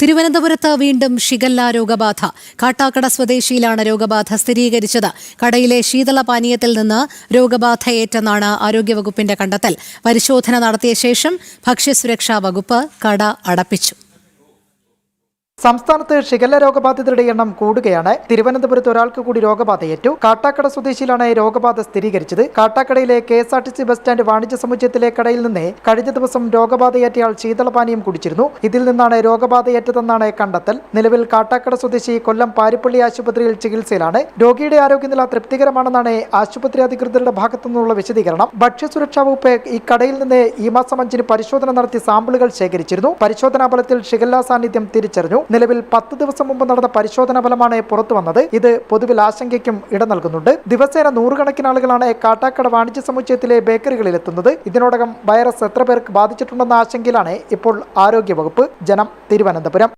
തിരുവനന്തപുരത്ത് വീണ്ടും ഷിഗല്ല രോഗബാധ. കാട്ടാക്കട സ്വദേശിയിലാണ് രോഗബാധ സ്ഥിരീകരിച്ചത്. കടയിലെ ശീതളപാനീയത്തിൽ നിന്ന് രോഗബാധയേറ്റെന്നാണ് ആരോഗ്യവകുപ്പിന്റെ കണ്ടെത്തൽ. പരിശോധന നടത്തിയ ശേഷം ഭക്ഷ്യസുരക്ഷാ വകുപ്പ് കട അടപ്പിച്ചു. സംസ്ഥാനത്ത് ഷിഗല്ല രോഗബാധിതരുടെ എണ്ണം കൂടുകയാണ്. തിരുവനന്തപുരത്ത് ഒരാൾക്ക് കൂടി രോഗബാധയേറ്റു. കാട്ടാക്കട സ്വദേശിയിലാണ് രോഗബാധ സ്ഥിരീകരിച്ചത്. കാട്ടാക്കടയിലെ KSRTC ബസ് സ്റ്റാൻഡ് വാണിജ്യ സമുച്ചയത്തിലെ കടയിൽ നിന്ന് കഴിഞ്ഞ ദിവസം രോഗബാധയേറ്റയാൾ ശീതളപാനീയം കുടിച്ചിരുന്നു. ഇതിൽ നിന്നാണ് രോഗബാധയേറ്റതെന്നാണ് കണ്ടെത്തൽ. നിലവിൽ കാട്ടാക്കട സ്വദേശി കൊല്ലം പാരിപ്പള്ളി ആശുപത്രിയിൽ ചികിത്സയിലാണ്. രോഗിയുടെ ആരോഗ്യനില തൃപ്തികരമാണെന്നാണ് ആശുപത്രി അധികൃതരുടെ ഭാഗത്തുനിന്നുള്ള വിശദീകരണം. ഭക്ഷ്യസുരക്ഷാ വകുപ്പ് ഈ കടയിൽ നിന്ന് ഈ മാസം 5-ന് പരിശോധന നടത്തി സാമ്പിളുകൾ ശേഖരിച്ചിരുന്നു. പരിശോധനാ ഫലത്തിൽ ഷിഗല്ല സാന്നിധ്യം തിരിച്ചറിഞ്ഞു. നിലവിൽ 10 ദിവസം മുമ്പ് നടന്ന പരിശോധനാ ഫലമാണ് പുറത്തു വന്നത്. ഇത് പൊതുവിൽ ആശങ്കയ്ക്കും ഇട നൽകുന്നുണ്ട്. ദിവസേന നൂറുകണക്കിന് ആളുകളാണ് കാട്ടാക്കട വാണിജ്യ സമുച്ചയത്തിലെ ബേക്കറികളിലെത്തുന്നത്. ഇതിനോടകം വൈറസ് എത്ര പേർക്ക് ബാധിച്ചിട്ടുണ്ടെന്ന ആശങ്കയിലാണ് ഇപ്പോൾ ആരോഗ്യവകുപ്പ്. ജനം, തിരുവനന്തപുരം.